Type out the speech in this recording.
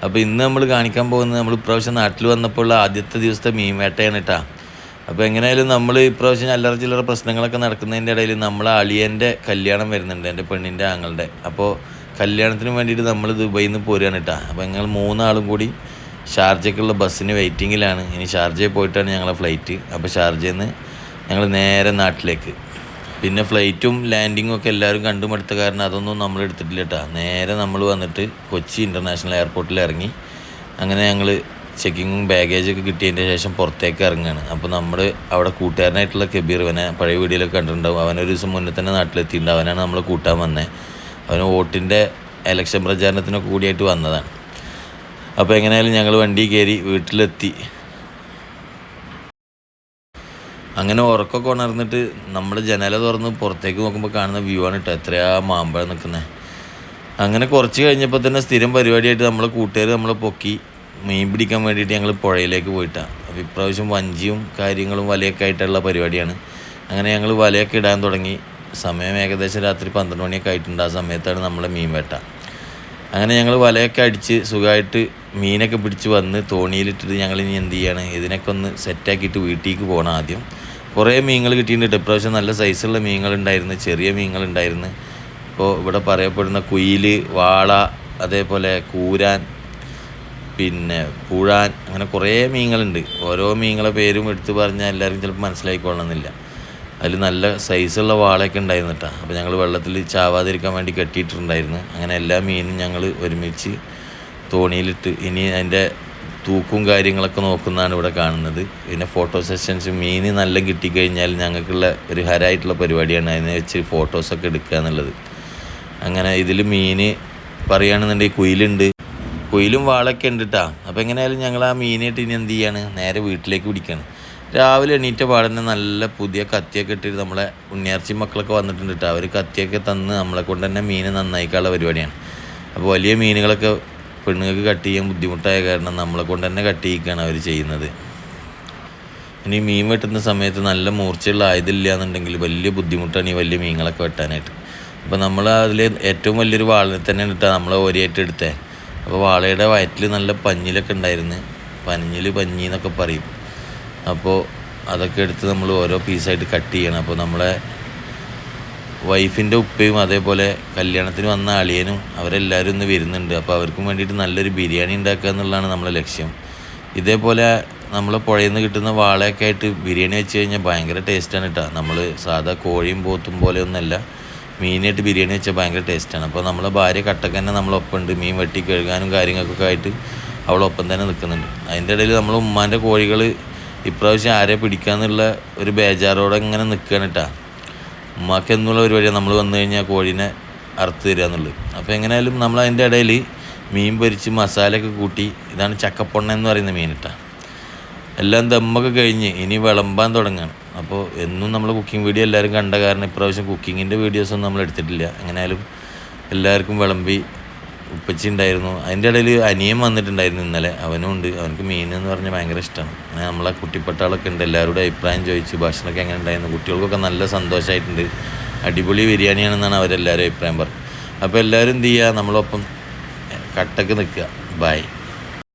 അപ്പോൾ ഇന്ന് നമ്മൾ കാണിക്കാൻ പോകുന്നത് നമ്മൾ ഇപ്രാവശ്യം നാട്ടിൽ വന്നപ്പോൾ ഉള്ള ആദ്യത്തെ ദിവസത്തെ മീൻ വേട്ടയാണ് കേട്ടോ. അപ്പോൾ എങ്ങനെയായാലും നമ്മൾ ഇപ്രാവശ്യം അല്ലറ ചില്ലറ പ്രശ്നങ്ങളൊക്കെ നടക്കുന്നതിൻ്റെ ഇടയിൽ നമ്മളെ അളിയൻ്റെ കല്യാണം വരുന്നുണ്ട്, എൻ്റെ പെണ്ണിൻ്റെ ആങ്ങളുടെ. അപ്പോൾ കല്യാണത്തിന് വേണ്ടിയിട്ട് നമ്മൾ ദുബൈയിൽ നിന്ന് പോരുകയാണ് കേട്ടോ. അപ്പോൾ ഞങ്ങൾ 3 ആളും കൂടി ഷാർജയ്ക്കുള്ള ബസ്സിന് വെയിറ്റിങ്ങിലാണ്. ഇനി ഷാർജയിൽ പോയിട്ടാണ് ഞങ്ങളെ ഫ്ലൈറ്റ്. അപ്പോൾ ഷാർജയിൽ നിന്ന് ഞങ്ങൾ നേരെ നാട്ടിലേക്ക്. പിന്നെ ഫ്ലൈറ്റും ലാൻഡിങ്ങും ഒക്കെ എല്ലാവരും കണ്ടുമടുത്ത കാരണം അതൊന്നും നമ്മൾ എടുത്തിട്ടില്ല കേട്ടോ. നേരെ നമ്മൾ വന്നിട്ട് കൊച്ചി ഇൻ്റർനാഷണൽ എയർപോർട്ടിൽ ഇറങ്ങി. അങ്ങനെ ഞങ്ങൾ ചെക്കിങ്ങും ബാഗേജൊക്കെ കിട്ടിയതിൻ്റെ ശേഷം പുറത്തേക്ക് ഇറങ്ങുകയാണ്. അപ്പോൾ നമ്മൾ അവിടെ കൂട്ടുകാരനായിട്ടുള്ള കബീർ, അവനെ പഴയ വീഡിയോയിലൊക്കെ കണ്ടിട്ടുണ്ടാവും. അവനൊരു ദിവസം മുന്നേ തന്നെ നാട്ടിലെത്തിയിട്ടുണ്ട്. അവനാണ് നമ്മൾ കൂട്ടാൻ വന്നത്. അവന് വോട്ടിൻ്റെ ഇലക്ഷൻ പ്രചാരണത്തിനൊക്കെ കൂടിയായിട്ട് വന്നതാണ്. അപ്പോൾ എങ്ങനെയായാലും ഞങ്ങൾ വണ്ടി കയറി വീട്ടിലെത്തി. അങ്ങനെ ഉറക്കമൊക്കെ ഉണർന്നിട്ട് നമ്മൾ ജനല തുറന്ന് പുറത്തേക്ക് നോക്കുമ്പോൾ കാണുന്ന വ്യൂ ആണ് കേട്ടോ. എത്രയാ മാമ്പഴം നിൽക്കുന്നത്. അങ്ങനെ കുറച്ച് കഴിഞ്ഞപ്പോൾ തന്നെ സ്ഥിരം പരിപാടിയായിട്ട് നമ്മളെ കൂട്ടുകാർ നമ്മളെ പൊക്കി മീൻ പിടിക്കാൻ വേണ്ടിയിട്ട് ഞങ്ങൾ പുഴയിലേക്ക് പോയിട്ടാണ്. അപ്പോൾ ഇപ്രാവശ്യം വഞ്ചിയും കാര്യങ്ങളും വലയൊക്കെ ആയിട്ടുള്ള പരിപാടിയാണ്. അങ്ങനെ ഞങ്ങൾ വലയൊക്കെ ഇടാൻ തുടങ്ങി. സമയം ഏകദേശം രാത്രി 12 മണിയൊക്കെ ആയിട്ടുണ്ട്. ആ സമയത്താണ് നമ്മളെ മീൻ വേട്ട. അങ്ങനെ ഞങ്ങൾ വലയൊക്കെ അടിച്ച് സുഖമായിട്ട് മീനൊക്കെ പിടിച്ച് വന്ന് തോണിയിലിട്ടിട്ട് ഞങ്ങൾ ഇനി എന്ത് ചെയ്യാണ്, ഇതിനൊക്കെ ഒന്ന് സെറ്റാക്കിയിട്ട് വീട്ടിലേക്ക് പോകണം. ആദ്യം കുറേ മീനുകൾ കിട്ടിയിട്ടുണ്ട്. ഇപ്രാവശ്യം നല്ല സൈസുള്ള മീനുകളുണ്ടായിരുന്നു, ചെറിയ മീനുകളുണ്ടായിരുന്നു. ഇപ്പോൾ ഇവിടെ പറയപ്പെടുന്ന കുയിൽ, വാള, അതേപോലെ കൂരാൻ, പിന്നെ പുഴാൻ, അങ്ങനെ കുറേ മീനുകളുണ്ട്. ഓരോ മീനുകളെ പേരും എടുത്ത് പറഞ്ഞാൽ എല്ലാവർക്കും ചിലപ്പോൾ മനസ്സിലായിക്കൊള്ളണമെന്നില്ല. അതിൽ നല്ല സൈസുള്ള വാളയൊക്കെ ഉണ്ടായിരുന്നു കേട്ടോ. അപ്പോൾ ഞങ്ങൾ വെള്ളത്തിൽ ചാവാതിരിക്കാൻ വേണ്ടി കെട്ടിയിട്ടുണ്ടായിരുന്നു. അങ്ങനെ എല്ലാ മീനും ഞങ്ങൾ ഒരുമിച്ച് തോണിയിലിട്ട് ഇനി അതിൻ്റെ തൂക്കും കാര്യങ്ങളൊക്കെ നോക്കുന്നതാണ് ഇവിടെ കാണുന്നത്. പിന്നെ ഫോട്ടോ സെഷൻസ്, മീൻ നല്ല കിട്ടിക്കഴിഞ്ഞാൽ ഞങ്ങൾക്കുള്ള ഒരു ഹരായിട്ടുള്ള പരിപാടിയാണ് അതിനെ വെച്ച് ഫോട്ടോസൊക്കെ എടുക്കുക എന്നുള്ളത്. അങ്ങനെ ഇതിൽ മീൻ പറയുകയാണെന്നുണ്ടെങ്കിൽ കുയിലുണ്ട്, കുയിലും വാളൊക്കെ ഉണ്ട് കേട്ടോ. അപ്പോൾ എങ്ങനെയായാലും ഞങ്ങൾ ആ മീനായിട്ട് ഇനി എന്ത് ചെയ്യാണ്, നേരെ വീട്ടിലേക്ക് പിടിക്കുകയാണ്. രാവിലെ എണീറ്റ പാടന്നെ നല്ല പുതിയ കത്തിയൊക്കെ ഇട്ടിട്ട് നമ്മളെ ഉണ്ണിയാർച്ചി മക്കളൊക്കെ വന്നിട്ടുണ്ട് കേട്ടോ. അവർ കത്തിയൊക്കെ തന്ന് നമ്മളെ കൊണ്ട് തന്നെ മീൻ നന്നായിക്കാനുള്ള പരിപാടിയാണ്. അപ്പോൾ വലിയ മീനുകളൊക്കെ പെണ്ണുങ്ങൾക്ക് കട്ട് ചെയ്യാൻ ബുദ്ധിമുട്ടായ കാരണം നമ്മളെ കൊണ്ട് തന്നെ കട്ട് ചെയ്യിക്കുകയാണ് അവർ ചെയ്യുന്നത്. ഇനി മീൻ വെട്ടുന്ന സമയത്ത് നല്ല മൂർച്ചയുള്ള ആയുധമില്ല എന്നുണ്ടെങ്കിൽ വലിയ ബുദ്ധിമുട്ടാണ് ഈ വലിയ മീനുകളൊക്കെ വെട്ടാനായിട്ട്. അപ്പോൾ നമ്മൾ അതിൽ ഏറ്റവും വലിയൊരു വാളിനെ തന്നെ ഇട്ടാൽ നമ്മളെ ഒരേറ്റ് എടുത്തേ. അപ്പോൾ വാളയുടെ വയറ്റിൽ നല്ല പഞ്ഞിലൊക്കെ ഉണ്ടായിരുന്നു. പഞ്ഞി എന്നൊക്കെ പറയും. അപ്പോൾ അതൊക്കെ എടുത്ത് നമ്മൾ ഓരോ പീസായിട്ട് കട്ട് ചെയ്യണം. അപ്പോൾ നമ്മളെ വൈഫിൻ്റെ ഉപ്പയും അതേപോലെ കല്യാണത്തിന് വന്ന അളിയനും അവരെല്ലാവരും ഇന്ന് വരുന്നുണ്ട്. അപ്പോൾ അവർക്കും വേണ്ടിയിട്ട് നല്ലൊരു ബിരിയാണി ഉണ്ടാക്കുക എന്നുള്ളതാണ് നമ്മളെ ലക്ഷ്യം. ഇതേപോലെ നമ്മൾ പുഴയിൽ നിന്ന് കിട്ടുന്ന വാളയൊക്കെ ആയിട്ട് ബിരിയാണി വെച്ച് കഴിഞ്ഞാൽ ഭയങ്കര ടേസ്റ്റാണ് കേട്ടോ. നമ്മൾ സാധാ കോഴിയും പോത്തും പോലെയൊന്നുമല്ല, മീനായിട്ട് ബിരിയാണി വെച്ചാൽ ഭയങ്കര ടേസ്റ്റാണ്. അപ്പോൾ നമ്മളെ ഭാര്യ കട്ടക്ക് തന്നെ നമ്മളൊപ്പം ഉണ്ട്. മീൻ വെട്ടി കഴുകാനും കാര്യങ്ങൾക്കൊക്കെ ആയിട്ട് അവളൊപ്പം തന്നെ നിൽക്കുന്നുണ്ട്. അതിൻ്റെ ഇടയിൽ നമ്മൾ ഉമ്മാൻ്റെ കോഴികൾ ഇപ്രാവശ്യം ആരെ പിടിക്കാന്നുള്ള ഒരു ബേജാറോടെ ഇങ്ങനെ നിൽക്കുകയാണ് കേട്ടോ. ഉമ്മാക്ക് എന്നുള്ള പരിപാടിയാണ് നമ്മൾ വന്നു കഴിഞ്ഞാൽ കോഴീനെ അറുത്ത് തരിക എന്നുള്ളത്. അപ്പോൾ എങ്ങനെയായാലും നമ്മൾ അതിൻ്റെ ഇടയിൽ മീൻ പൊരിച്ച് മസാലയൊക്കെ കൂട്ടി. ഇതാണ് ചക്കപ്പൊണ്ണ എന്ന് പറയുന്ന മീൻ കേട്ടോ. എല്ലാം ദമ്മൊക്കെ കഴിഞ്ഞ് ഇനി വിളമ്പാൻ തുടങ്ങുകയാണ്. അപ്പോൾ എന്നും നമ്മൾ കുക്കിംഗ് വീഡിയോ എല്ലാവരും കണ്ട കാരണം ഇപ്രാവശ്യം കുക്കിങ്ങിൻ്റെ വീഡിയോസൊന്നും നമ്മൾ എടുത്തിട്ടില്ല. എങ്ങനെയായാലും എല്ലാവർക്കും വിളമ്പി. ഉപ്പച്ചി ഉണ്ടായിരുന്നു. അതിൻ്റെ ഇടയിൽ അനിയൻ വന്നിട്ടുണ്ടായിരുന്നു ഇന്നലെ. അവനും ഉണ്ട്. അവനക്ക് മീൻ എന്ന് പറഞ്ഞാൽ ഭയങ്കര ഇഷ്ടമാണ്. അങ്ങനെ നമ്മളെ കുട്ടിപ്പട്ടാളൊക്കെ ഉണ്ട്. എല്ലാവരോടും അഭിപ്രായം ചോദിച്ചു ഭക്ഷണമൊക്കെ എങ്ങനെ ഉണ്ടായിരുന്നു. കുട്ടികൾക്കൊക്കെ നല്ല സന്തോഷമായിട്ടുണ്ട്. അടിപൊളി ബിരിയാണിയാണെന്നാണ് അവരെല്ലാവരും അഭിപ്രായം പറഞ്ഞത്. അപ്പോൾ എല്ലാവരും എന്ത് ചെയ്യുക, നമ്മളൊപ്പം കട്ടക്ക് നിൽക്കുക. ബൈ.